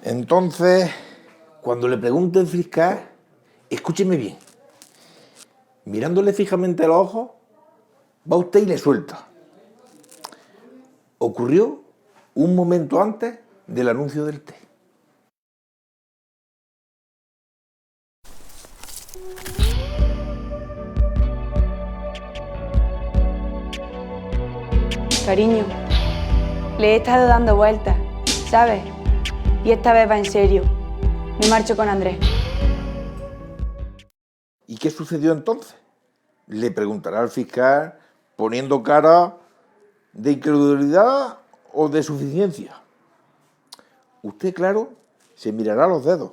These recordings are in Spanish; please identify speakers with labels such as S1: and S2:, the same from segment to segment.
S1: Entonces, cuando le pregunte el fiscal, escúcheme bien. Mirándole fijamente a los ojos, va usted y le suelta. Ocurrió un momento antes del anuncio del té.
S2: Cariño, le he estado dando vueltas, ¿sabes? Y esta vez va en serio. Me marcho con Andrés.
S1: ¿Y qué sucedió entonces? Le preguntará al fiscal poniendo cara de incredulidad o de suficiencia. Usted, claro, se mirará los dedos,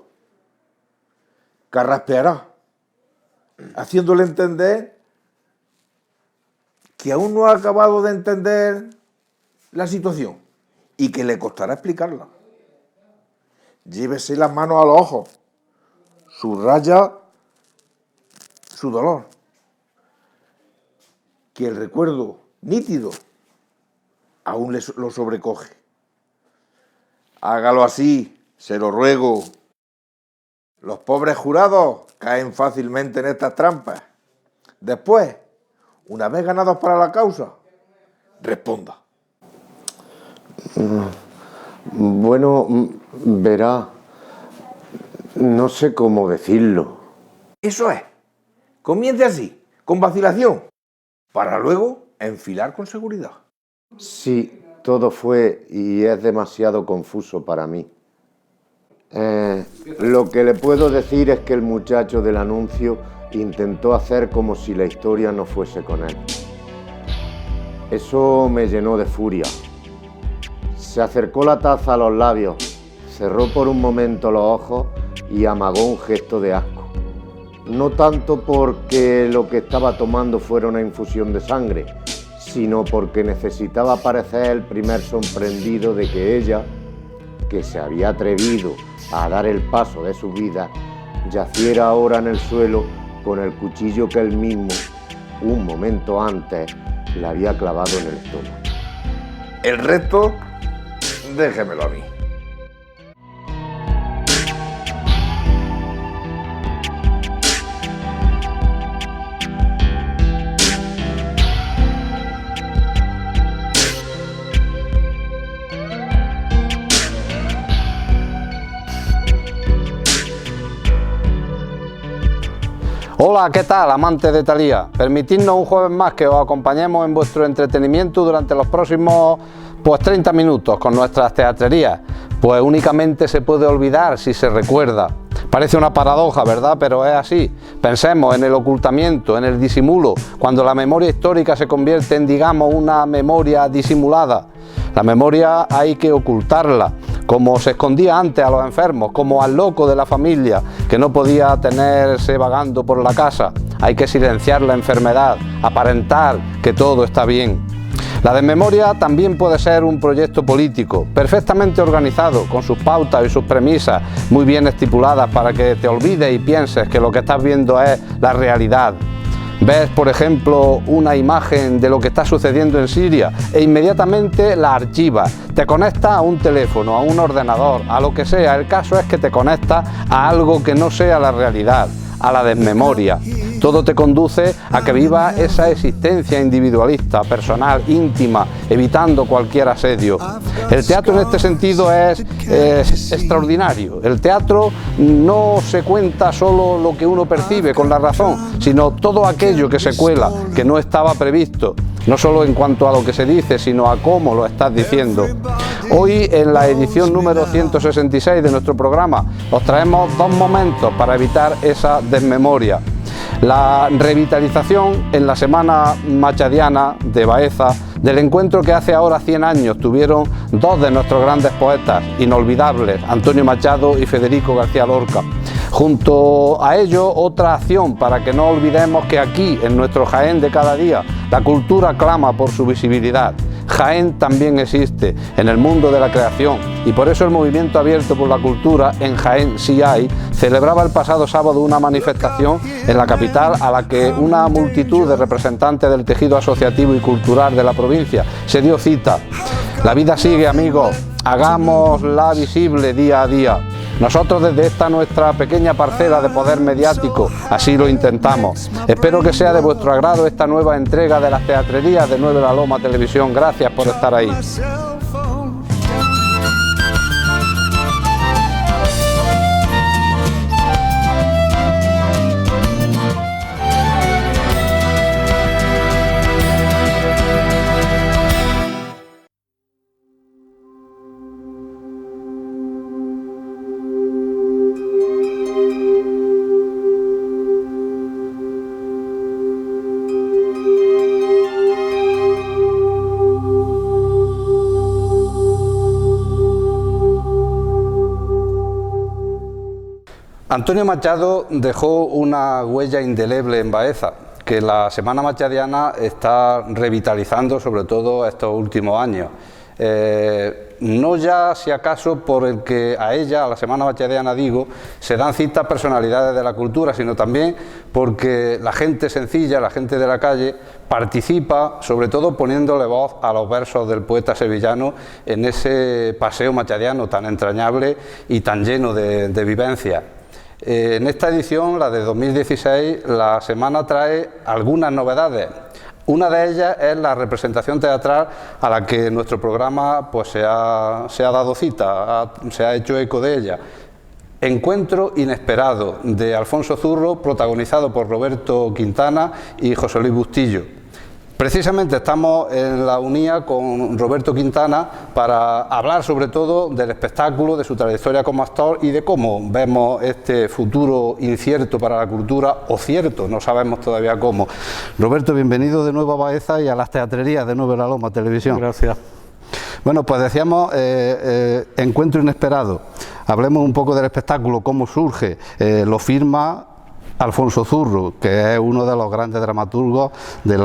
S1: carraspeará, haciéndole entender que aún no ha acabado de entender la situación y que le costará explicarla. Llévese las manos a los ojos, subraya su dolor, que el recuerdo nítido aún lo sobrecoge. Hágalo así, se lo ruego. Los pobres jurados caen fácilmente en estas trampas. Después, una vez ganados para la causa, responda.
S3: Bueno, verá, no sé cómo decirlo.
S1: Eso es. Comience así, con vacilación, para luego enfilar con seguridad.
S3: Sí, todo fue y es demasiado confuso para mí. Lo que le puedo decir es que el muchacho del anuncio intentó hacer como si la historia no fuese con él. Eso me llenó de furia. Se acercó la taza a los labios, cerró por un momento los ojos y amagó un gesto de asco. No tanto porque lo que estaba tomando fuera una infusión de sangre, sino porque necesitaba parecer el primer sorprendido de que ella, que se había atrevido a dar el paso de su vida, yaciera ahora en el suelo con el cuchillo que él mismo, un momento antes, le había clavado en el estómago.
S1: El resto, déjemelo a mí.
S4: Hola, ¿qué tal, amantes de Thalía? Permitidnos un jueves más que os acompañemos en vuestro entretenimiento durante los próximos 30 minutos con nuestras teatrerías. Pues únicamente se puede olvidar si se recuerda. Parece una paradoja, ¿verdad? Pero es así. Pensemos en el ocultamiento, en el disimulo, cuando la memoria histórica se convierte en, digamos, una memoria disimulada. La memoria hay que ocultarla, como se escondía antes a los enfermos, como al loco de la familia que no podía tenerse vagando por la casa. Hay que silenciar la enfermedad, aparentar que todo está bien. La desmemoria también puede ser un proyecto político, perfectamente organizado, con sus pautas y sus premisas muy bien estipuladas para que te olvides y pienses que lo que estás viendo es la realidad. Ves, por ejemplo, una imagen de lo que está sucediendo en Siria e inmediatamente la archivas. Te conectas a un teléfono, a un ordenador, a lo que sea. El caso es que te conectas a algo que no sea la realidad, a la desmemoria. Todo te conduce a que vivas esa existencia individualista, personal, íntima, evitando cualquier asedio. El teatro en este sentido es extraordinario. El teatro no se cuenta solo lo que uno percibe con la razón, sino todo aquello que se cuela, que no estaba previsto, no solo en cuanto a lo que se dice, sino a cómo lo estás diciendo. Hoy, en la edición número 166 de nuestro programa, os traemos dos momentos para evitar esa desmemoria. La revitalización en la Semana Machadiana de Baeza del encuentro que hace ahora 100 años tuvieron dos de nuestros grandes poetas inolvidables, Antonio Machado y Federico García Lorca. Junto a ello, otra acción para que no olvidemos que aquí, en nuestro Jaén de cada día, la cultura clama por su visibilidad. Jaén también existe en el mundo de la creación y por eso el movimiento abierto por la cultura En Jaén Sí Hay celebraba el pasado sábado una manifestación en la capital a la que una multitud de representantes del tejido asociativo y cultural de la provincia se dio cita. La vida sigue, amigos. hagámosla visible día a día. Nosotros desde esta nuestra pequeña parcela de poder mediático así lo intentamos. Espero que sea de vuestro agrado esta nueva entrega de las teatrerías de Nueve La Loma Televisión. Gracias por estar ahí. Antonio Machado dejó una huella indeleble en Baeza, que la Semana Machadiana está revitalizando sobre todo estos últimos años. No ya si acaso por el que a ella, a la Semana Machadiana digo, se dan ciertas personalidades de la cultura, sino también porque la gente sencilla, la gente de la calle, participa, sobre todo poniéndole voz a los versos del poeta sevillano en ese paseo machadiano tan entrañable y tan lleno de vivencias. En esta edición, la de 2016, la semana trae algunas novedades. Una de ellas es la representación teatral a la que nuestro programa pues, se ha dado cita, se ha hecho eco de ella. Encuentro inesperado, de Alfonso Zurro, protagonizado por Roberto Quintana y José Luis Bustillo. Precisamente estamos en la unía con Roberto Quintana para hablar sobre todo del espectáculo, de su trayectoria como actor y de cómo vemos este futuro incierto para la cultura, o cierto, no sabemos todavía cómo. Roberto, bienvenido de nuevo a Baeza y a las teatrerías de Nueve La Loma Televisión.
S5: Gracias.
S4: Bueno, pues decíamos encuentro inesperado. Hablemos un poco del espectáculo, cómo surge, lo firma Alfonso Zurro, que es uno de los grandes dramaturgos del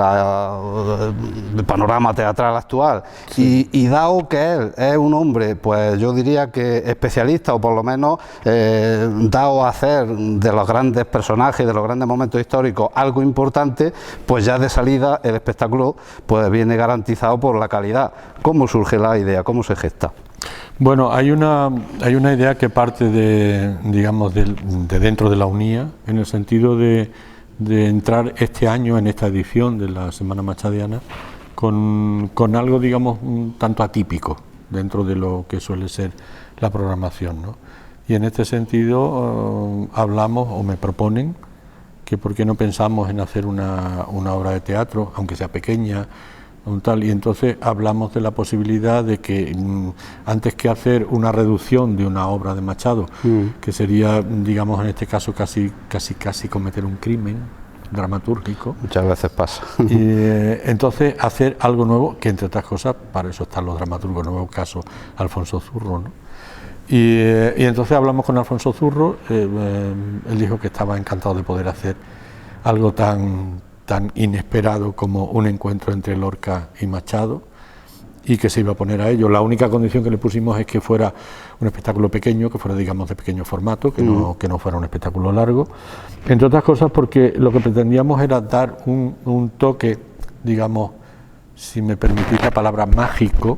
S4: panorama teatral actual, sí. y dado que él es un hombre, pues yo diría que especialista, o por lo menos dado a hacer de los grandes personajes, de los grandes momentos históricos, algo importante, pues ya de salida el espectáculo pues viene garantizado por la calidad. ¿Cómo surge la idea? ¿Cómo se gesta?
S5: Bueno, hay una idea que parte digamos, de dentro de la unía, en el sentido de entrar este año en esta edición de la Semana Machadiana con algo, digamos, un tanto atípico dentro de lo que suele ser la programación, ¿no? Y en este sentido hablamos, o me proponen, que por qué no pensamos en hacer una obra de teatro, aunque sea pequeña, y entonces hablamos de la posibilidad de que antes que hacer una reducción de una obra de Machado, que sería, digamos, en este caso casi cometer un crimen dramatúrgico.
S4: Muchas veces pasa.
S5: Y entonces hacer algo nuevo, que entre otras cosas, para eso están los dramaturgos, en el nuevo caso Alfonso Zurro, ¿no? Y entonces hablamos con Alfonso Zurro, él dijo que estaba encantado de poder hacer algo tan inesperado como un encuentro entre Lorca y Machado, y que se iba a poner a ello. La única condición que le pusimos es que fuera un espectáculo pequeño, que fuera, digamos, de pequeño formato, que no fuera un espectáculo largo, entre otras cosas porque lo que pretendíamos era dar un toque, digamos, si me permitís la palabra, mágico,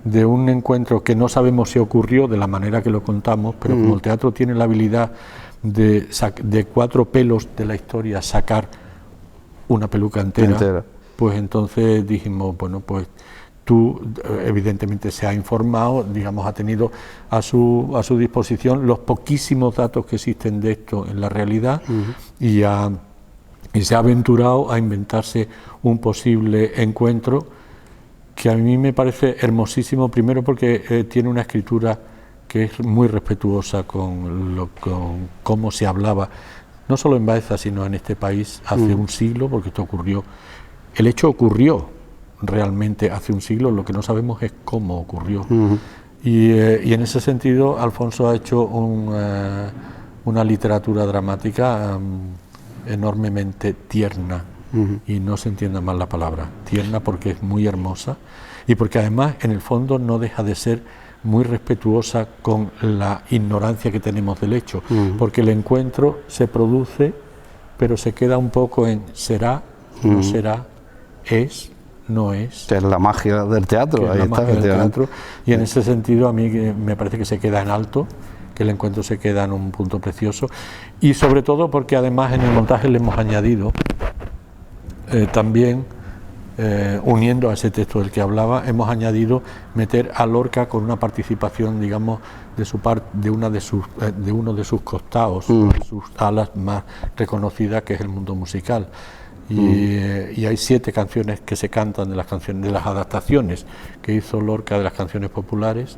S5: de un encuentro que no sabemos si ocurrió de la manera que lo contamos, pero como el teatro tiene la habilidad de 4 pelos de la historia sacar una peluca entera, pues entonces dijimos, bueno, pues tú evidentemente se ha informado, digamos, ha tenido a su disposición los poquísimos datos que existen de esto en la realidad, y se ha aventurado a inventarse un posible encuentro que a mí me parece hermosísimo, primero porque tiene una escritura que es muy respetuosa con cómo se hablaba, no solo en Baeza, sino en este país hace un siglo, porque esto ocurrió, el hecho ocurrió realmente hace un siglo, lo que no sabemos es cómo ocurrió. Y en ese sentido Alfonso ha hecho una literatura dramática enormemente tierna, y no se entienda mal la palabra, tierna, porque es muy hermosa y porque además en el fondo no deja de ser muy respetuosa con la ignorancia que tenemos del hecho, porque el encuentro se produce, pero se queda un poco en será, no será, es,
S1: no es.
S4: Que es la magia del teatro,
S1: Que es
S4: ahí
S1: la
S4: está,
S1: magia del
S4: efectivamente.
S1: teatro, y en ese sentido a mí me parece que se queda en alto, que el encuentro se queda en un punto precioso, y sobre todo porque además en el montaje le hemos añadido también, uniendo a ese texto del que hablaba, hemos añadido meter a Lorca con una participación, digamos, de su de uno de sus costados, de sus alas más reconocidas, que es el mundo musical. Y hay 7 canciones que se cantan de las canciones, de las adaptaciones que hizo Lorca de las canciones populares,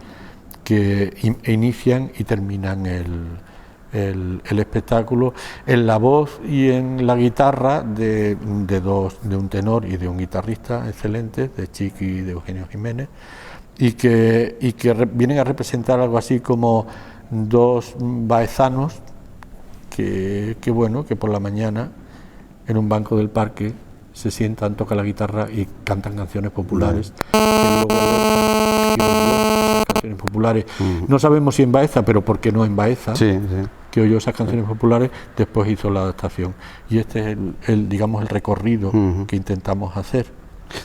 S1: que inician y terminan el espectáculo en la voz y en la guitarra de un tenor y de un guitarrista excelentes, de Chiqui y de Eugenio Jiménez, y que vienen a representar algo así como 2 baezanos que por la mañana en un banco del parque se sientan, tocan la guitarra y cantan canciones populares. Que luego esas canciones populares, no sabemos si en Baeza, pero ¿por qué no en Baeza?
S4: Sí, sí.
S1: Que oyó esas canciones populares, después hizo la adaptación. Y este es el recorrido que intentamos hacer.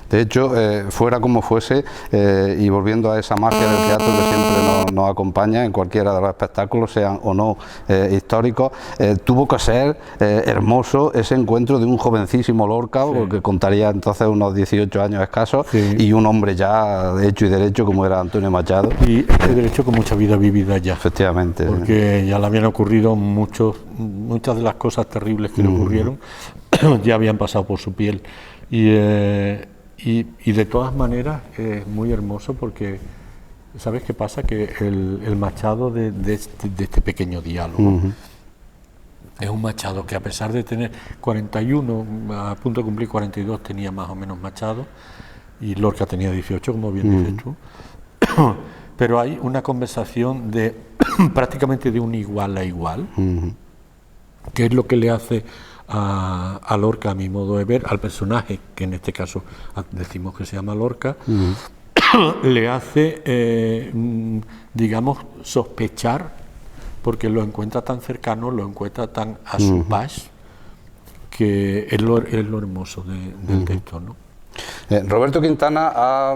S4: De hecho, fuera como fuese, y volviendo a esa magia del teatro que siempre nos acompaña en cualquiera de los espectáculos, sean o no históricos, tuvo que ser hermoso ese encuentro de un jovencísimo Lorca, que contaría entonces unos 18 años escasos, y un hombre ya de hecho y derecho como era Antonio Machado.
S1: Y este derecho con mucha vida vivida ya.
S4: Efectivamente.
S1: Porque ya le habían ocurrido muchas de las cosas terribles que le ocurrieron, ya habían pasado por su piel. Y de todas maneras es muy hermoso porque, ¿sabes qué pasa? Que el Machado de este pequeño diálogo es un Machado que, a pesar de tener 41, a punto de cumplir 42, tenía más o menos Machado, y Lorca tenía 18, como bien dices tú, pero hay una conversación prácticamente de un igual a igual, que es lo que le hace a Lorca, a mi modo de ver, al personaje, que en este caso decimos que se llama Lorca, le hace, digamos, sospechar, porque lo encuentra tan cercano, lo encuentra tan a su pas, que es lo hermoso del texto, ¿no?
S4: Roberto Quintana ha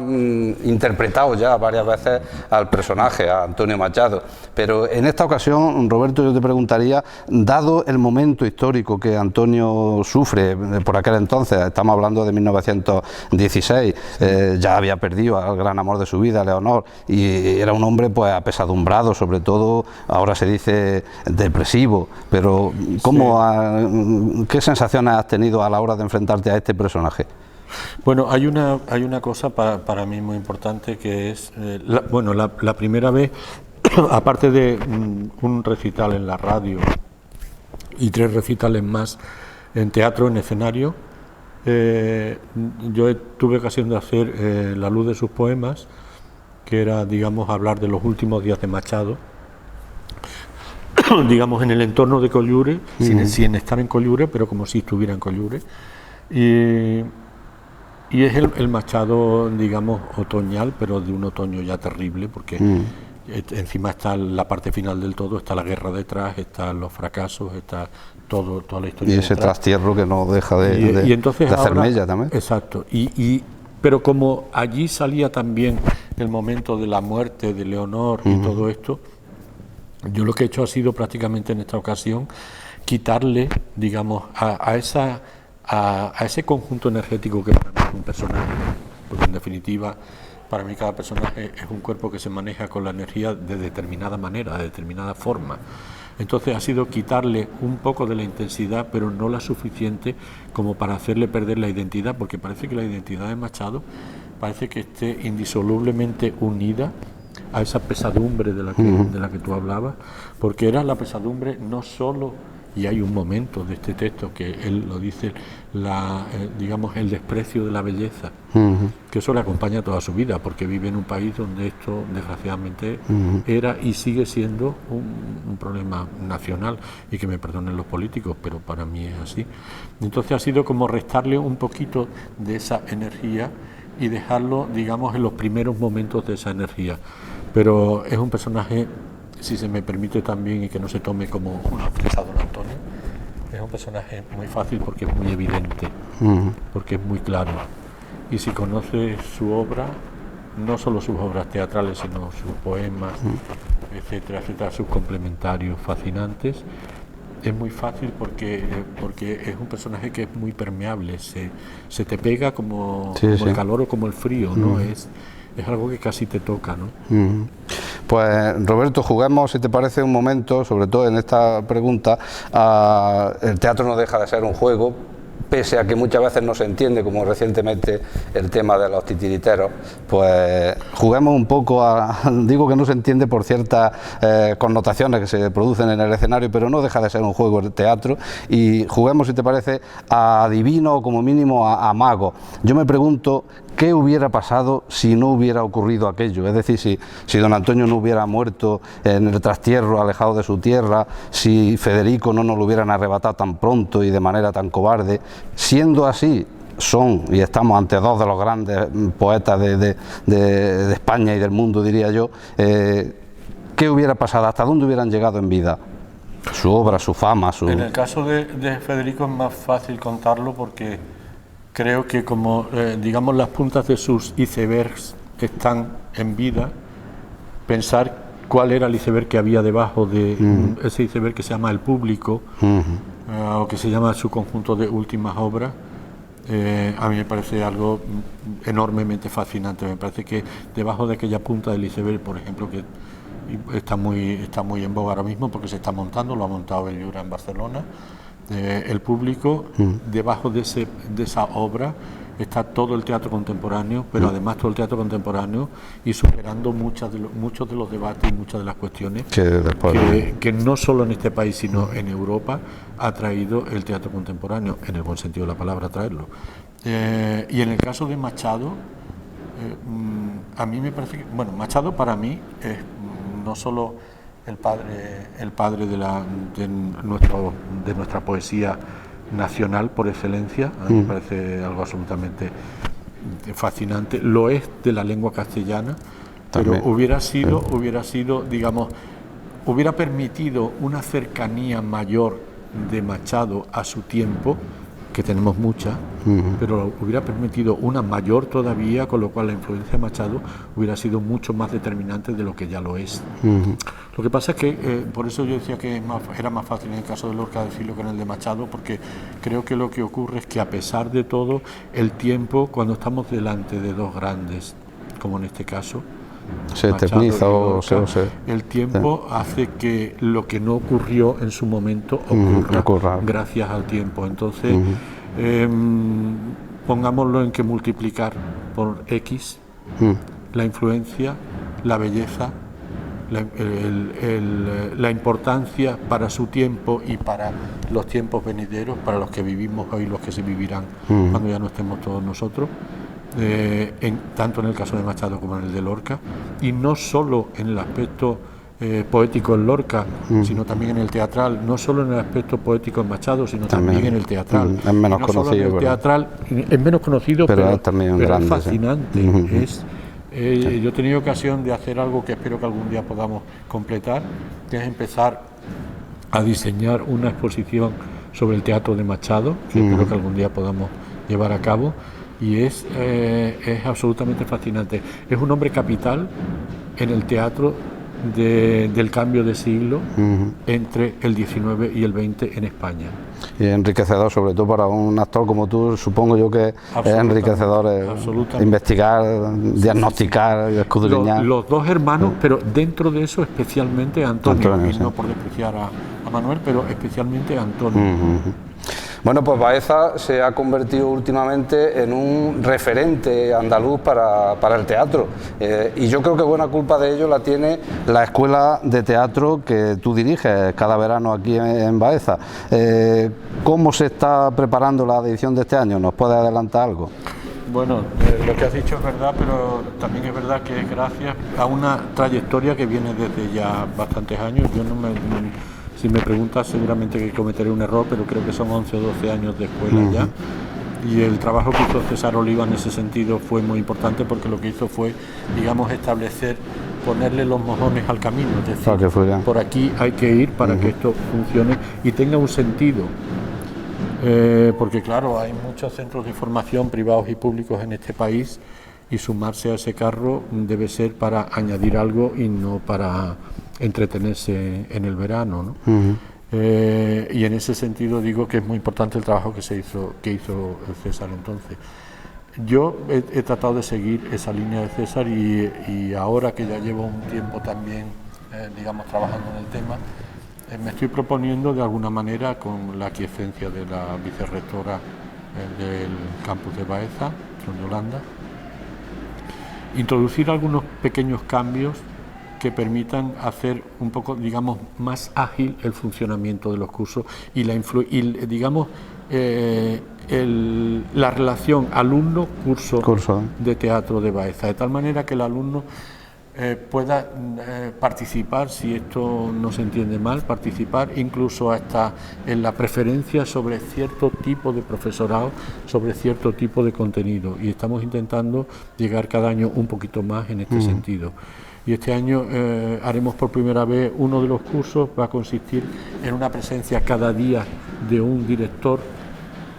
S4: interpretado ya varias veces al personaje, a Antonio Machado, pero en esta ocasión, Roberto, yo te preguntaría, dado el momento histórico que Antonio sufre por aquel entonces, estamos hablando de 1916, ya había perdido al gran amor de su vida, Leonor, y era un hombre pues apesadumbrado, sobre todo, ahora se dice depresivo, pero ¿qué sensaciones has tenido a la hora de enfrentarte a este personaje?
S1: Bueno, hay una cosa para mí muy importante, que es, la primera vez, aparte de un recital en la radio y 3 recitales más en teatro, en escenario, yo tuve ocasión de hacer La luz de sus poemas, que era, digamos, hablar de los últimos días de Machado, digamos, en el entorno de Collure, sin estar en Collure, pero como si estuviera en Collure. Y es el Machado, digamos, otoñal, pero de un otoño ya terrible, porque encima está la parte final del todo, está la guerra detrás, están los fracasos, está toda la historia.
S4: Y ese trastierro que no deja de hacer mella también.
S1: Exacto. Pero como allí salía también el momento de la muerte de Leonor y todo esto, yo lo que he hecho ha sido prácticamente en esta ocasión quitarle, digamos, a ese conjunto energético que para mí es un personaje, porque en definitiva para mí cada personaje es un cuerpo que se maneja con la energía de determinada manera, de determinada forma. Entonces ha sido quitarle un poco de la intensidad, pero no la suficiente como para hacerle perder la identidad, porque parece que la identidad de Machado parece que esté indisolublemente unida a esa pesadumbre de la que tú hablabas, porque era la pesadumbre no solo, y hay un momento de este texto que él lo dice, digamos, el desprecio de la belleza, que eso le acompaña toda su vida, porque vive en un país donde esto desgraciadamente era y sigue siendo un problema nacional, y que me perdonen los políticos, pero para mí es así. Entonces ha sido como restarle un poquito de esa energía y dejarlo, digamos, en los primeros momentos de esa energía. Pero es un personaje, si se me permite también, y que no se tome como una ofensa a don Antonio, es un personaje muy fácil porque es muy evidente, porque es muy claro.
S5: y si conoce su obra, no solo sus obras teatrales, sino sus poemas, etcétera, etcétera, sus complementarios fascinantes, es muy fácil porque es un personaje que es muy permeable, se te pega como el calor o como el frío, ¿no? Es algo que casi te toca, ¿no?
S4: Pues Roberto, juguemos, si te parece, un momento, sobre todo en esta pregunta. El teatro no deja de ser un juego, pese a que muchas veces no se entiende, como recientemente el tema de los titiriteros. Pues juguemos un poco digo que no se entiende por ciertas connotaciones que se producen en el escenario, pero no deja de ser un juego el teatro, y juguemos, si te parece, a adivino o como mínimo a mago. Yo me pregunto qué hubiera pasado si no hubiera ocurrido aquello, es decir, si don Antonio no hubiera muerto en el trastierro, alejado de su tierra, si Federico no nos lo hubieran arrebatado tan pronto y de manera tan cobarde. Siendo así, son y estamos ante dos de los grandes poetas de España y del mundo, diría yo. ¿Qué hubiera pasado? ¿Hasta dónde hubieran llegado en vida? Su obra, su fama,
S5: En el caso de Federico es más fácil contarlo porque creo que como, digamos, las puntas de sus icebergs están en vida, pensar cuál era el iceberg que había debajo de ese iceberg que se llama el público, o que se llama su conjunto de últimas obras, a mí me parece algo enormemente fascinante. Me parece que debajo de aquella punta del iceberg, por ejemplo, que está muy en boga ahora mismo porque se está montando, lo ha montado Bellura en Barcelona, el público, debajo de esa obra está todo el teatro contemporáneo, pero además todo el teatro contemporáneo y superando muchos de los debates y muchas de las cuestiones que no solo en este país sino en Europa ha traído el teatro contemporáneo, en el buen sentido de la palabra, traerlo. Y en el caso de Machado, a mí me parece que, bueno, Machado para mí es no solo el padre de nuestra poesía nacional por excelencia, a mí me parece algo absolutamente fascinante, lo es de la lengua castellana, también. Pero hubiera sido, digamos, hubiera permitido una cercanía mayor de Machado a su tiempo, que tenemos mucha, pero hubiera permitido una mayor todavía, con lo cual la influencia de Machado hubiera sido mucho más determinante de lo que ya lo es. Lo que pasa es que, por eso yo decía que era más fácil en el caso de Lorca decirlo que en el de Machado, porque creo que lo que ocurre es que a pesar de todo, el tiempo, cuando estamos delante de dos grandes, como en este caso,
S4: se eterniza
S5: el tiempo hace que lo que no ocurrió en su momento ocurra gracias al tiempo. Entonces, pongámoslo en que multiplicar por X la influencia, la belleza, la importancia para su tiempo y para los tiempos venideros, para los que vivimos hoy, los que se vivirán cuando ya no estemos todos nosotros. Tanto en el caso de Machado como en el de Lorca, y no solo en el aspecto poético en Lorca, sino también en el teatral, no solo en el aspecto poético en Machado, sino también en el teatral.
S4: Es menos conocido,
S5: en el teatral, es menos conocido, pero es fascinante. Yo he tenido ocasión de hacer algo que espero que algún día podamos completar, que es empezar a diseñar una exposición sobre el teatro de Machado, que espero que algún día podamos llevar a cabo. Y es absolutamente fascinante. Es un hombre capital en el teatro del cambio de siglo entre el XIX y el XX en España.
S4: Y enriquecedor, sobre todo para un actor como tú, supongo yo que es enriquecedor investigar, diagnosticar, escudriñar.
S5: Los dos hermanos, pero dentro de eso especialmente Antonio, y no por despreciar a Manuel, pero especialmente Antonio.
S4: Bueno, pues Baeza se ha convertido últimamente en un referente andaluz para el teatro, y yo creo que buena culpa de ello la tiene la escuela de teatro que tú diriges cada verano aquí en Baeza. ¿Cómo se está preparando la edición de este año? ¿Nos puedes adelantar algo?
S5: Bueno, lo que has dicho es verdad, pero también es verdad que es gracias a una trayectoria que viene desde ya bastantes años. Si me preguntas, seguramente que cometeré un error, pero creo que son 11 o 12 años de escuela ya. Y el trabajo que hizo César Oliva en ese sentido fue muy importante, porque lo que hizo fue, digamos, ponerle los mojones al camino. Es decir, por aquí hay que ir para que esto funcione y tenga un sentido. Porque claro, hay muchos centros de formación privados y públicos en este país y sumarse a ese carro debe ser para añadir algo y no para entretenerse en el verano, ¿no? Y en ese sentido digo que es muy importante el trabajo que hizo el César entonces. Yo he tratado de seguir esa línea de César y ahora que ya llevo un tiempo también, digamos, trabajando en el tema, me estoy proponiendo de alguna manera, con la aquiescencia de la vicerrectora del campus de Baeza, de Holanda, introducir algunos pequeños cambios que permitan hacer un poco, digamos, más ágil el funcionamiento de los cursos y digamos, la relación alumno-curso de teatro de Baeza, de tal manera que el alumno pueda participar, si esto no se entiende mal, participar incluso hasta en la preferencia sobre cierto tipo de profesorado, sobre cierto tipo de contenido, y estamos intentando llegar cada año un poquito más en este sentido. Y este año haremos por primera vez uno de los cursos, va a consistir en una presencia cada día de un director,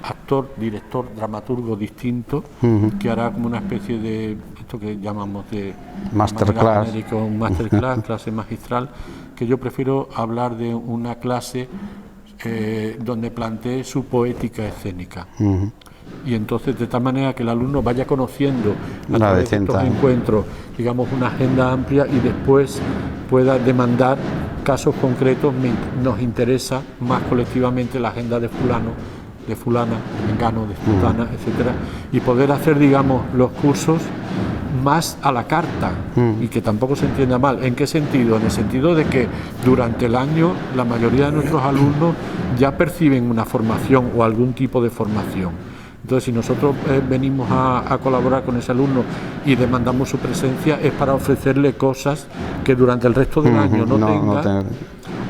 S5: actor, director, dramaturgo distinto, que hará como una especie de esto que llamamos de
S4: masterclass,
S5: un masterclass, clase magistral, que yo prefiero hablar de una clase donde plantee su poética escénica. Y entonces, de tal manera que el alumno vaya conociendo a través de estos encuentros, digamos, una agenda amplia, y después pueda demandar casos concretos. Nos interesa más colectivamente la agenda de fulano, de fulana, de mengano, de sultana, etcétera, y poder hacer, digamos, los cursos más a la carta, y que tampoco se entienda mal. ¿En qué sentido? En el sentido de que durante el año la mayoría de nuestros alumnos ya perciben una formación o algún tipo de formación. Entonces, si nosotros venimos a colaborar con ese alumno y demandamos su presencia, es para ofrecerle cosas que durante el resto del año no tenga,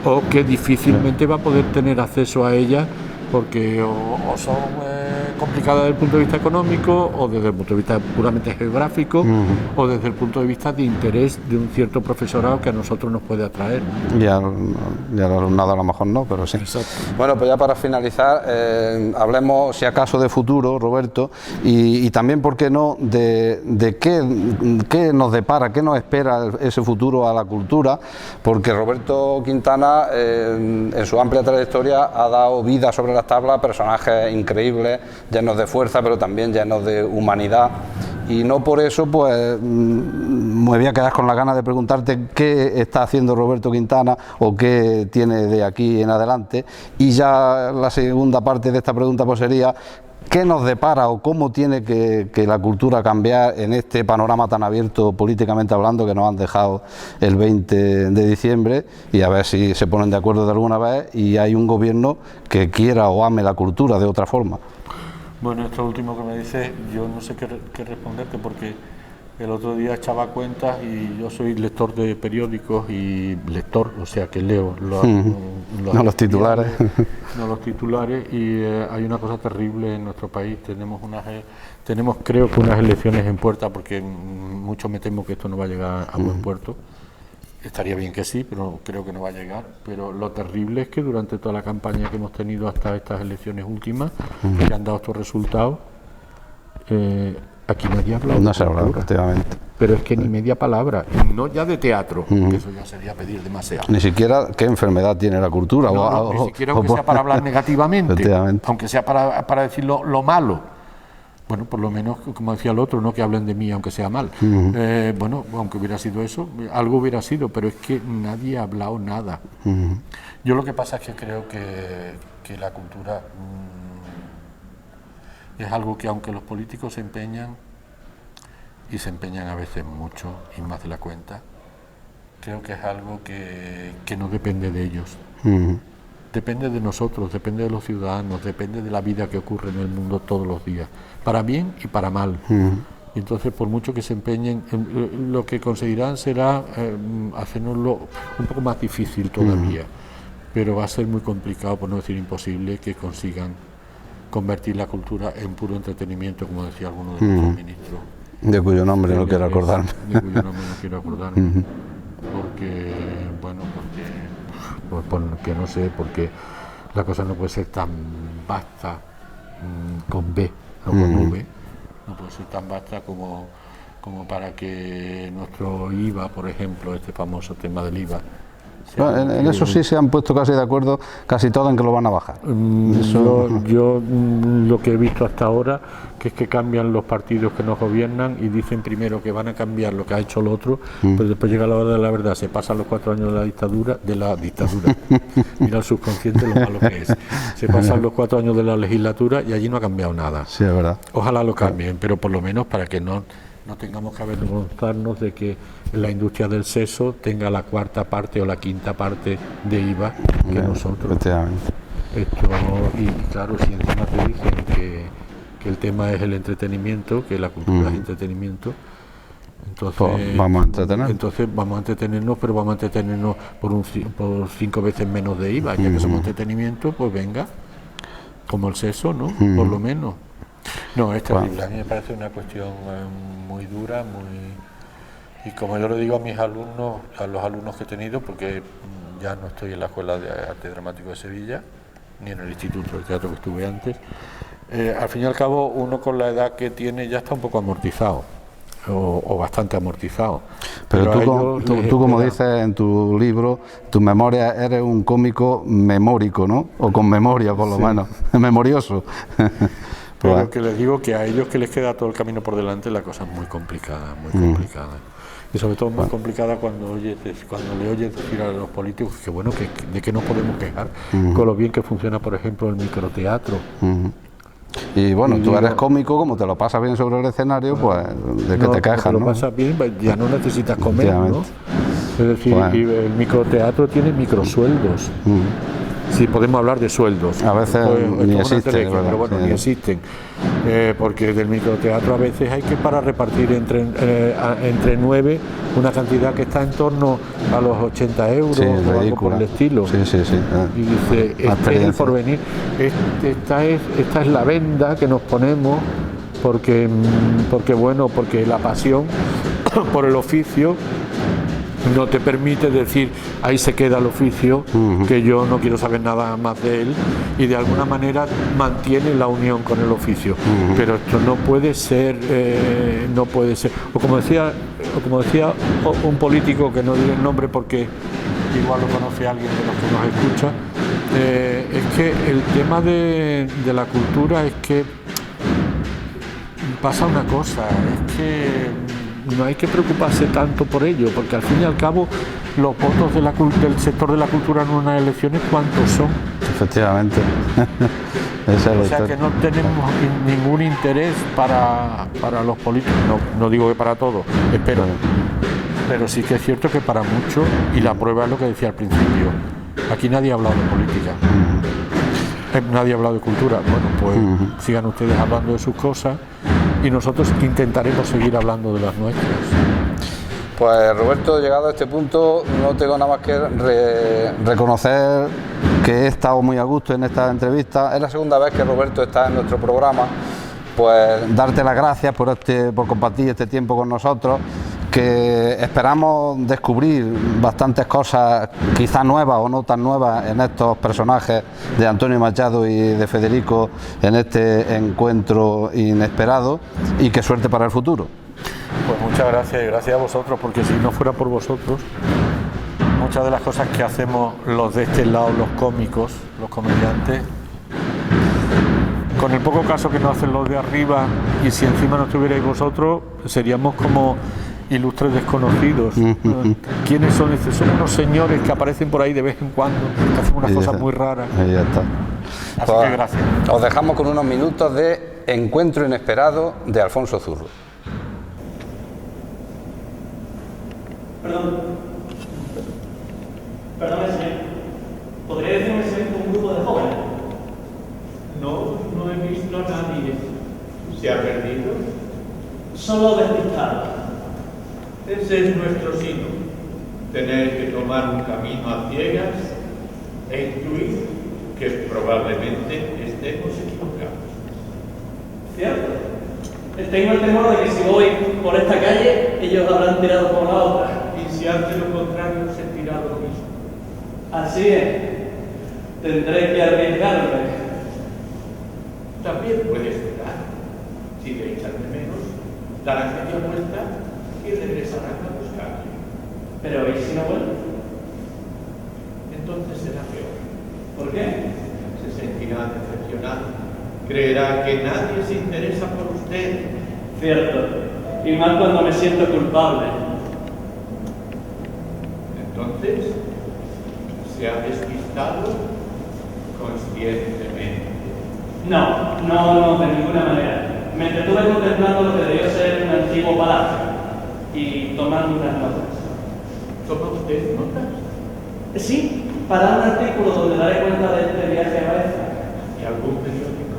S5: o que difícilmente va a poder tener acceso a ellas, porque o son complicadas desde el punto de vista económico, o desde el punto de vista puramente geográfico, o desde el punto de vista de interés de un cierto profesorado que a nosotros nos puede atraer, ¿no?
S4: Y al alumnado a lo mejor no, pero sí.
S5: Exacto.
S4: Bueno, pues ya para finalizar, hablemos si acaso de futuro, Roberto, y también, ¿por qué no?, de qué nos depara, qué nos espera ese futuro a la cultura, porque Roberto Quintana, en su amplia trayectoria, ha dado vida sobre las tablas a personajes increíbles, llenos de fuerza, pero también llenos de humanidad, y no por eso pues me voy a quedar con la gana de preguntarte qué está haciendo Roberto Quintana o qué tiene de aquí en adelante. Y ya la segunda parte de esta pregunta pues sería: ¿qué nos depara o cómo tiene que la cultura cambiar en este panorama tan abierto políticamente hablando que nos han dejado el 20 de diciembre? Y a ver si se ponen de acuerdo de alguna vez y hay un gobierno que quiera o ame la cultura de otra forma.
S5: Bueno, esto último que me dices, yo no sé qué responderte, porque el otro día echaba cuentas y yo soy lector de periódicos y lector, o sea que leo
S4: no los titulares.
S5: No los titulares, y hay una cosa terrible en nuestro país. Tenemos creo que unas elecciones en puerta, porque mucho me temo que esto no va a llegar a buen puerto. Estaría bien que sí, pero creo que no va a llegar. Pero lo terrible es que durante toda la campaña que hemos tenido hasta estas elecciones últimas, que han dado estos resultados, aquí nadie ha hablado.
S4: No se ha hablado, efectivamente.
S5: Pero es que ni media palabra, y no ya de teatro, que eso ya sería pedir demasiado.
S4: Ni siquiera qué enfermedad tiene la cultura.
S5: No, ni siquiera aunque sea para hablar negativamente, aunque sea para decir lo malo. Bueno, por lo menos, como decía el otro, no que hablen de mí aunque sea mal. Bueno, aunque hubiera sido eso, algo hubiera sido, pero es que nadie ha hablado nada. Yo lo que pasa es que creo que la cultura es algo que, aunque los políticos se empeñan, y se empeñan a veces mucho y más de la cuenta, creo que es algo que no depende de ellos. Depende de nosotros, depende de los ciudadanos, depende de la vida que ocurre en el mundo todos los días, para bien y para mal. Y entonces, por mucho que se empeñen, lo que conseguirán será hacernoslo un poco más difícil todavía, pero va a ser muy complicado, por no decir imposible, que consigan convertir la cultura en puro entretenimiento, como decía alguno de nuestros ministros.
S4: De cuyo nombre no quiero acordarme.
S5: De cuyo nombre no quiero acordarme, porque, bueno, porque no sé, porque La cosa no puede ser tan vasta con B, no con V, no puede ser tan vasta como para que nuestro IVA, por ejemplo, este famoso tema del IVA.
S4: Bueno, en eso sí se han puesto casi de acuerdo, casi todos en que lo van a bajar.
S5: Yo lo que he visto hasta ahora, que es que cambian los partidos que nos gobiernan y dicen primero que van a cambiar lo que ha hecho el otro, pero después llega la hora de la verdad, se pasan los 4 años de la dictadura, mira el subconsciente lo malo que es, se pasan los 4 años de la legislatura y allí no ha cambiado nada.
S4: Sí, es verdad.
S5: Ojalá lo cambien, pero por lo menos para que no tengamos que avergonzarnos de que la industria del seso tenga la 4ª parte o la 5ª parte de IVA que nosotros.
S4: Efectivamente.
S5: Y claro, si encima te dicen que el tema es el entretenimiento, que la cultura es entretenimiento, entonces
S4: pues vamos a entretenernos.
S5: Entonces vamos a entretenernos, pero vamos a entretenernos por 5 veces menos de IVA, ya que somos entretenimiento, pues venga, como el seso, ¿no? Por lo menos. No, es terrible. A mí me parece una cuestión muy dura, y como yo lo digo a mis alumnos, a los alumnos que he tenido, porque ya no estoy en la Escuela de Arte Dramático de Sevilla, ni en el Instituto de Teatro que estuve antes, al fin y al cabo uno con la edad que tiene ya está un poco amortizado, o bastante amortizado.
S4: Pero tú como dices en tu libro, tu memoria, eres un cómico memórico, ¿no? O con memoria, por lo menos, memorioso.
S5: Pero que les digo que a ellos que les queda todo el camino por delante, la cosa es muy complicada, muy complicada. Y sobre todo más complicada cuando le oyes decir a los políticos que bueno, de qué nos podemos quejar, con lo bien que funciona, por ejemplo, el microteatro.
S4: Y bueno, tú eres cómico, como te lo pasas bien sobre el escenario, pues de que te quejas, ¿no?
S5: Te lo pasas bien, ya no necesitas comer, ¿no? Es decir, y el microteatro tiene microsueldos. Sí, podemos hablar de sueldos.
S4: A veces ni existen,
S5: pero bueno, ni existen. Porque del microteatro a veces hay que para repartir entre 9 una cantidad que está en torno a los 80 euros o algo por el estilo.
S4: Sí.
S5: Y dice, este es el porvenir, esta es la venda que nos ponemos porque la pasión por el oficio no te permite decir ahí se queda el oficio, que yo no quiero saber nada más de él, y de alguna manera mantiene la unión con el oficio. Pero esto no puede ser, o como decía un político, que no diré el nombre porque igual lo conoce alguien de los que nos escucha, es que el tema de la cultura es que pasa una cosa, es que no hay que preocuparse tanto por ello, porque al fin y al cabo los votos del sector de la cultura en unas elecciones, ¿cuántos son?
S4: Efectivamente.
S5: O sea que no tenemos ningún interés para los políticos, no digo que para todos, espero, pero sí que es cierto que para muchos, y la prueba es lo que decía al principio, aquí nadie ha hablado de política, nadie ha hablado de cultura. Bueno, pues sigan ustedes hablando de sus cosas y nosotros intentaremos seguir hablando de las nuestras.
S4: Pues Roberto, llegado a este punto, no tengo nada más que reconocer que he estado muy a gusto en esta entrevista. Es la segunda vez que Roberto está en nuestro programa. Pues darte las gracias por compartir este tiempo con nosotros, que esperamos descubrir bastantes cosas, quizá nuevas o no tan nuevas, en estos personajes de Antonio Machado y de Federico, en este encuentro inesperado, y qué suerte para el futuro.
S5: Pues muchas gracias, y gracias a vosotros, porque si no fuera por vosotros, muchas de las cosas que hacemos los de este lado, los cómicos, los comediantes, con el poco caso que nos hacen los de arriba, y si encima no estuvierais vosotros, seríamos como ilustres desconocidos. ¿Quiénes son estos? Son unos señores que aparecen por ahí de vez en cuando, que hacen unas cosas muy raras.
S4: Ahí ya está.
S5: Así que gracias.
S4: Os dejamos con unos minutos de Encuentro Inesperado de Alfonso Zurro.
S6: Perdón, señor. ¿Podría decirme si es un grupo de jóvenes? No he visto a nadie.
S7: ¿Se ha perdido?
S6: Solo despistado.
S7: Ese es nuestro signo. Tener que tomar un camino a ciegas e intuir que probablemente estemos equivocados.
S6: ¿Cierto? Tengo el temor de que si voy por esta calle, ellos habrán tirado por la otra.
S7: Y si hace lo contrario, se tirado lo mismo.
S6: Así es. Tendré que arriesgarme.
S7: También puede esperar. Si le echan de menos, darán media vuelta y regresarán a buscarle.
S6: Pero ¿y si no vuelve?
S7: Entonces será peor.
S6: ¿Por qué?
S7: Se sentirá decepcionado. Creerá que nadie se interesa por usted.
S6: Cierto. Y más cuando me siento culpable.
S7: Entonces, se ha despistado conscientemente.
S6: No, de ninguna manera. Me entretuve contemplando lo que debió ser un antiguo palacio y tomando unas notas.
S7: ¿Toma usted notas?
S6: Sí, para un artículo donde daré cuenta de este viaje a Baeza.
S7: ¿Y algún periódico?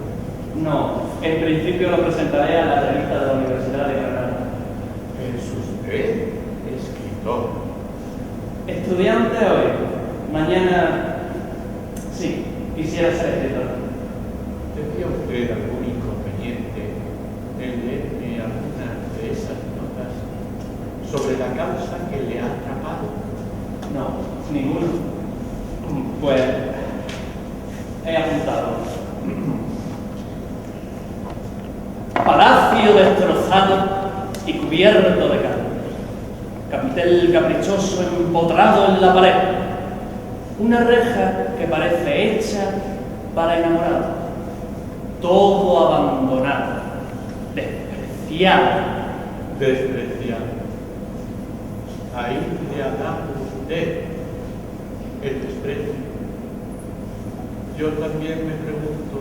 S6: No, en principio lo presentaré a la revista de la Universidad de Granada.
S7: ¿Es usted escritor?
S6: Estudiante hoy, mañana sí, quisiera ser escritor.
S7: ¿Tendría usted algún inconveniente en leerme algunas de esas notas sobre la causa que le ha atrapado?
S6: No, ninguno. Pues he apuntado. Palacio destrozado y cubierto de cantos. Capitel caprichoso empotrado en la pared. Una reja que parece hecha para enamorados. Todo abandonado, despreciado.
S7: Despreciado. Ahí le ha dado usted el desprecio. Yo también me pregunto,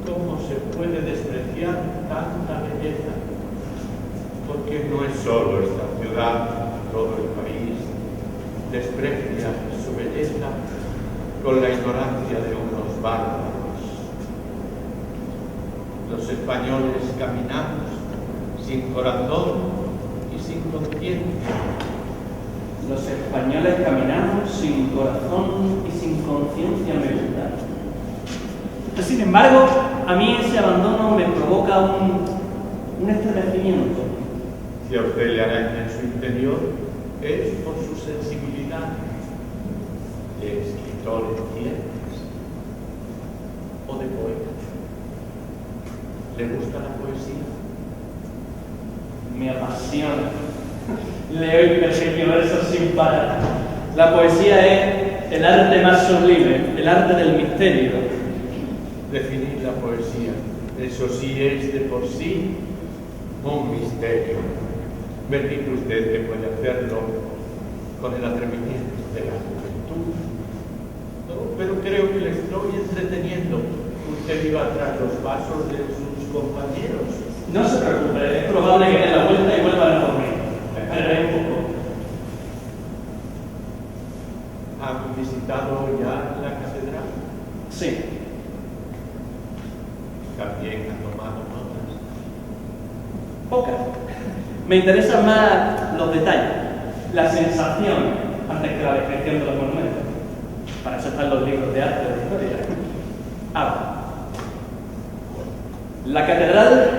S7: ¿cómo se puede despreciar tanta belleza? Porque no es solo esta ciudad, todo el país desprecia su belleza con la ignorancia de unos bárbaros. Los españoles caminamos sin corazón y sin conciencia.
S6: Los españoles caminamos sin corazón y sin conciencia, me gusta. Sin embargo, a mí ese abandono me provoca un estremecimiento.
S7: Si a usted le araña en su interior, es por su sensibilidad de escritor en ciencias o de poeta. ¿Le gusta la poesía?
S6: Me apasiona. Leo y persigo versos sin parar. La poesía es el arte más sublime, el arte del misterio.
S7: Definir la poesía, eso sí es de por sí un misterio. Bendito usted que puede hacerlo con el atrevimiento de la juventud. No, pero creo que le estoy entreteniendo. Usted iba tras los pasos de sus compañeros.
S6: No se preocupe, es probable que dé la vuelta y vuelvan a dormir. Esperaré un poco.
S7: ¿Han visitado ya la catedral?
S6: Sí.
S7: También han tomado notas.
S6: Pocas. Me interesan más los detalles, la sensación, antes que la descripción de los monumentos. Para eso están los libros de arte o de historia. Ahora, la catedral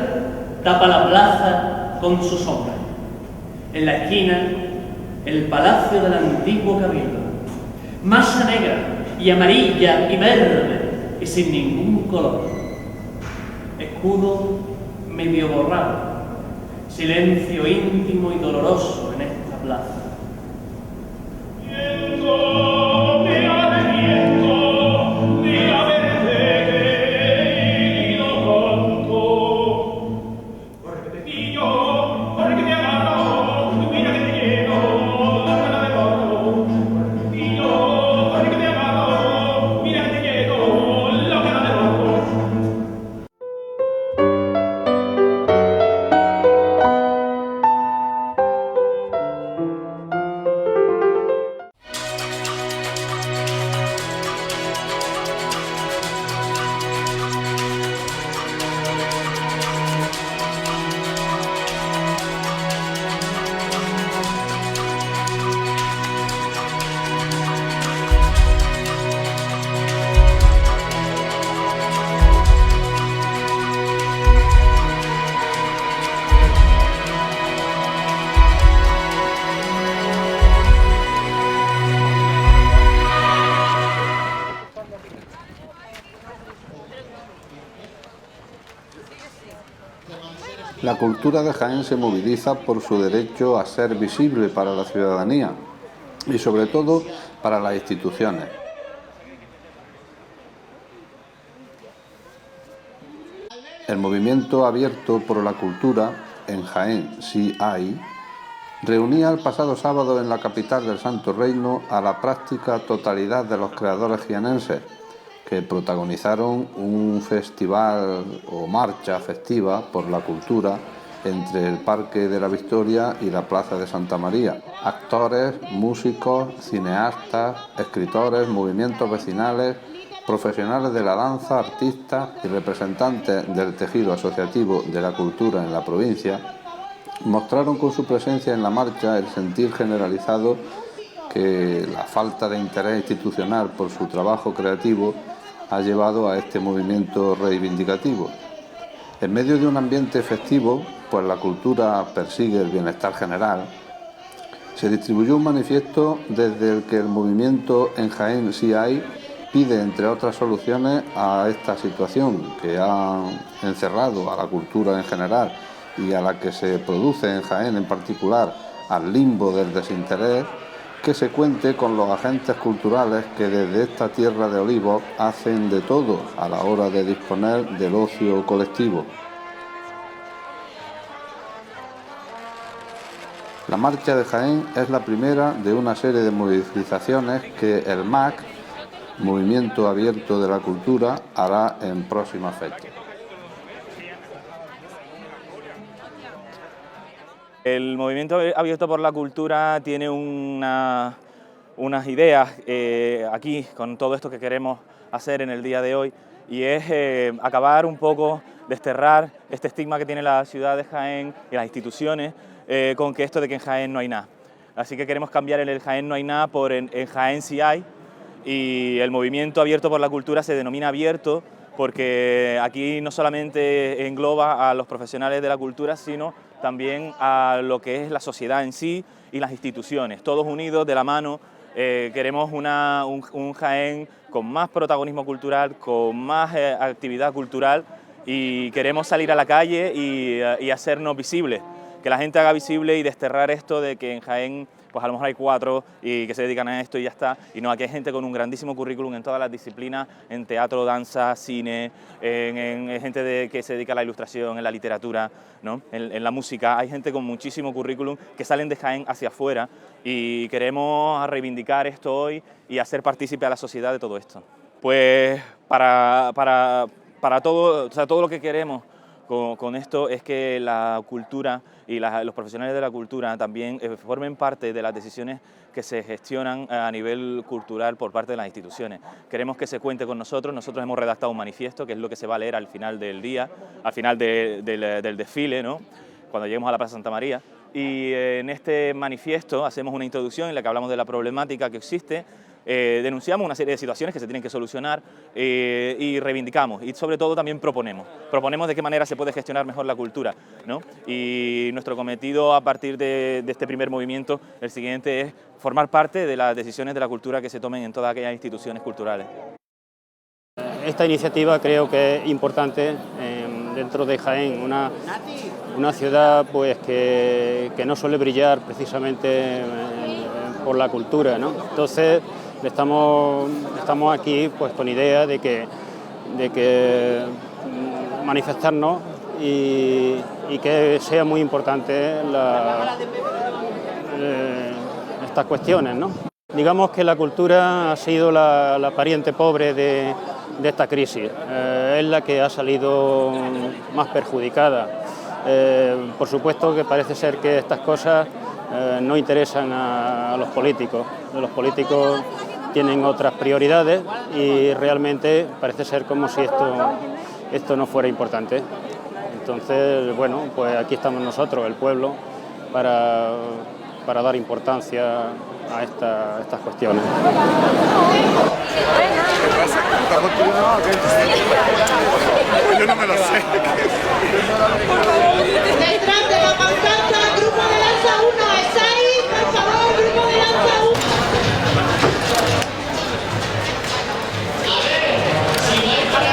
S6: tapa la plaza con su sombra. En la esquina, el palacio del antiguo cabildo. Masa negra y amarilla y verde y sin ningún color. Escudo medio borrado. Silencio íntimo y doloroso en esta plaza.
S4: La cultura de Jaén se moviliza por su derecho a ser visible para la ciudadanía y sobre todo para las instituciones. El movimiento abierto por la cultura en Jaén sí hay reunía el pasado sábado en la capital del Santo Reino a la práctica totalidad de los creadores jienenses que protagonizaron un festival o marcha festiva por la cultura entre el Parque de la Victoria y la Plaza de Santa María. Actores, músicos, cineastas, escritores, movimientos vecinales, profesionales de la danza, artistas y representantes del tejido asociativo de la cultura en la provincia mostraron con su presencia en la marcha el sentir generalizado que la falta de interés institucional por su trabajo creativo ha llevado a este movimiento reivindicativo. En medio de un ambiente festivo, pues la cultura persigue el bienestar general, se distribuyó un manifiesto desde el que el movimiento en Jaén sí hay pide, entre otras soluciones, a esta situación que ha encerrado a la cultura en general y a la que se produce en Jaén en particular, al limbo del desinterés, que se cuente con los agentes culturales que desde esta tierra de olivos hacen de todo a la hora de disponer del ocio colectivo. La marcha de Jaén es la primera de una serie de movilizaciones que el MAC, Movimiento Abierto de la Cultura, hará en próximas fechas.
S8: El Movimiento Abierto por la Cultura tiene unas ideas aquí con todo esto que queremos hacer en el día de hoy, y es acabar un poco, desterrar este estigma que tiene la ciudad de Jaén y las instituciones con que esto de que en Jaén no hay nada. Así que queremos cambiar el Jaén no hay nada por en Jaén sí hay, y el Movimiento Abierto por la Cultura se denomina abierto porque aquí no solamente engloba a los profesionales de la cultura, sino también a lo que es la sociedad en sí y las instituciones, todos unidos de la mano. Queremos un Jaén con más protagonismo cultural, con más actividad cultural, y queremos salir a la calle y hacernos visibles, que la gente haga visible y desterrar esto de que en Jaén pues a lo mejor hay 4 y que se dedican a esto y ya está, y no, aquí hay gente con un grandísimo currículum en todas las disciplinas, en teatro, danza, cine, en gente que se dedica a la ilustración, en la literatura, ¿no? En la música. Hay gente con muchísimo currículum que salen de Jaén hacia afuera, y queremos reivindicar esto hoy y hacer partícipe a la sociedad de todo esto. Pues para todo, o sea, todo lo que queremos con esto es que la cultura y los profesionales de la cultura también formen parte de las decisiones que se gestionan a nivel cultural por parte de las instituciones. Queremos que se cuente con nosotros. Nosotros hemos redactado un manifiesto que es lo que se va a leer al final del día, al final del desfile, ¿no? Cuando lleguemos a la Plaza Santa María. Y en este manifiesto hacemos una introducción en la que hablamos de la problemática que existe, denunciamos una serie de situaciones que se tienen que solucionar y reivindicamos, y sobre todo también proponemos de qué manera se puede gestionar mejor la cultura, ¿no? Y nuestro cometido a partir de este primer movimiento, el siguiente, es formar parte de las decisiones de la cultura que se tomen en todas aquellas instituciones culturales.
S9: Esta iniciativa creo que es importante dentro de Jaén, una ciudad pues que no suele brillar precisamente por la cultura, ¿no? Entonces estamos aquí pues con idea de que manifestarnos y que sea muy importante estas cuestiones, ¿no? Digamos que la cultura ha sido la pariente pobre de esta crisis, es la que ha salido más perjudicada. Por supuesto que parece ser que estas cosas no interesan a los políticos. Los políticos tienen otras prioridades y realmente parece ser como si esto no fuera importante. Entonces, bueno, pues aquí estamos nosotros, el pueblo, para dar importancia a estas cuestiones.
S10: Yo no me lo sé. Detrás de la pancarta, grupo de danza 1, ¿estáis? Por favor, grupo de danza 1. A ver, si no hay para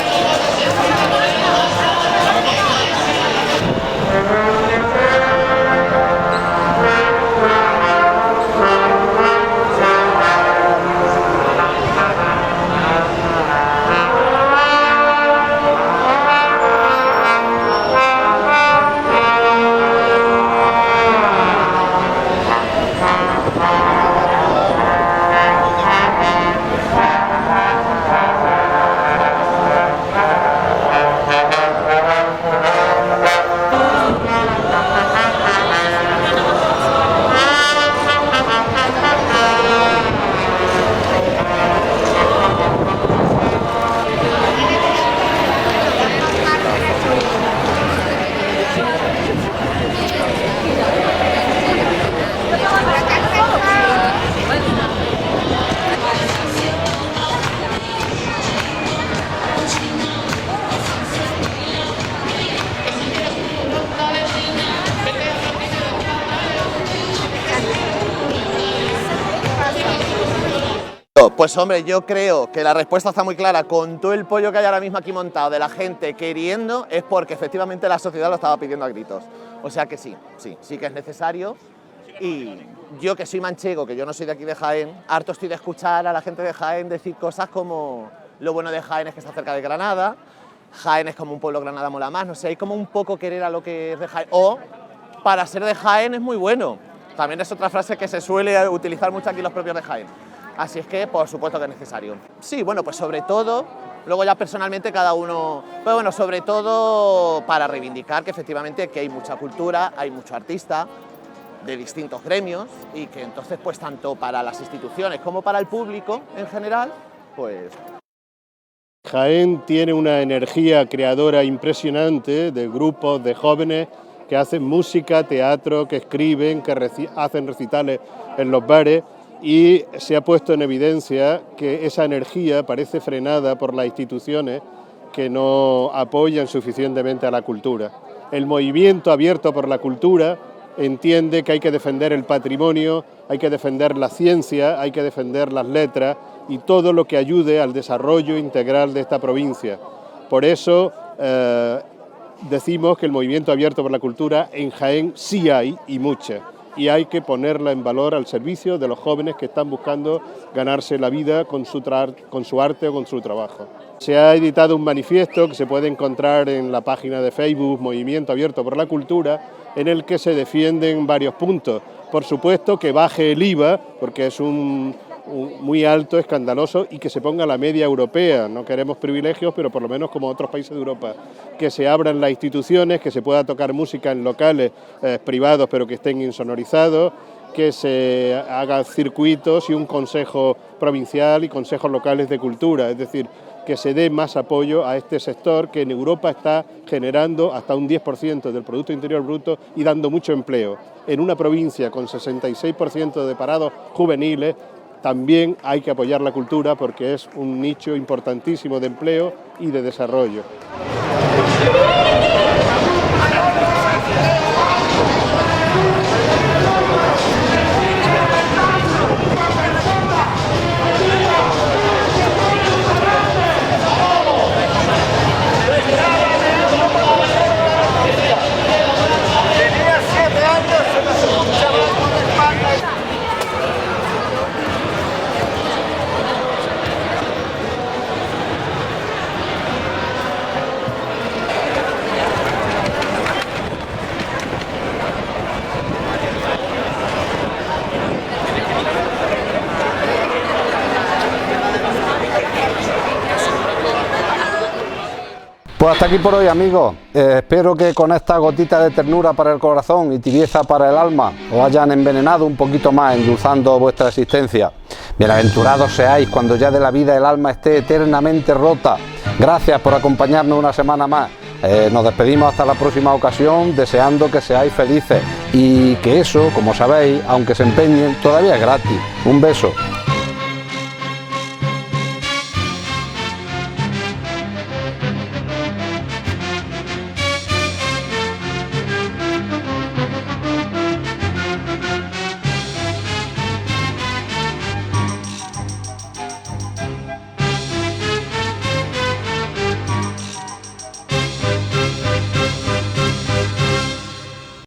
S11: Pues hombre, yo creo que la respuesta está muy clara. Con todo el pollo que hay ahora mismo aquí montado de la gente queriendo, es porque efectivamente la sociedad lo estaba pidiendo a gritos. O sea que sí que es necesario. Y yo, que soy manchego, que yo no soy de aquí de Jaén, harto estoy de escuchar a la gente de Jaén decir cosas como lo bueno de Jaén es que está cerca de Granada, Jaén es como un pueblo, Granada mola más, no sé, hay como un poco querer a lo que es de Jaén, o para ser de Jaén es muy bueno. También es otra frase que se suele utilizar mucho aquí los propios de Jaén. Así es que, por supuesto que es necesario. Sí, bueno, pues sobre todo, luego ya personalmente cada uno, pero bueno, sobre todo para reivindicar que efectivamente que hay mucha cultura, hay mucho artista de distintos gremios y que entonces pues tanto para las instituciones como para el público en general, pues...
S12: Jaén tiene una energía creadora impresionante de grupos de jóvenes que hacen música, teatro, que escriben, que hacen recitales en los bares, y se ha puesto en evidencia que esa energía parece frenada por las instituciones que no apoyan suficientemente a la cultura. El movimiento abierto por la cultura entiende que hay que defender el patrimonio, hay que defender la ciencia, hay que defender las letras y todo lo que ayude al desarrollo integral de esta provincia. Por eso decimos que el movimiento abierto por la cultura en Jaén sí hay, y mucha, y hay que ponerla en valor al servicio de los jóvenes que están buscando ganarse la vida con su arte o con su trabajo. Se ha editado un manifiesto que se puede encontrar en la página de Facebook Movimiento Abierto por la Cultura, en el que se defienden varios puntos. Por supuesto que baje el IVA, porque es muy alto, escandaloso, y que se ponga la media europea. No queremos privilegios, pero por lo menos como otros países de Europa. Que se abran las instituciones, que se pueda tocar música en locales privados, pero que estén insonorizados, que se hagan circuitos y un consejo provincial y consejos locales de cultura, es decir, que se dé más apoyo a este sector que en Europa está generando hasta un 10% del Producto Interior Bruto y dando mucho empleo. En una provincia con 66% de parados juveniles, también hay que apoyar la cultura porque es un nicho importantísimo de empleo y de desarrollo.
S4: Pues hasta aquí por hoy, amigos. Espero que con esta gotita de ternura para el corazón y tibieza para el alma os hayan envenenado un poquito más, endulzando vuestra existencia. Bienaventurados seáis cuando ya de la vida el alma esté eternamente rota. Gracias por acompañarnos una semana más. Nos despedimos hasta la próxima ocasión, deseando que seáis felices y que eso, como sabéis, aunque se empeñen, todavía es gratis. Un beso.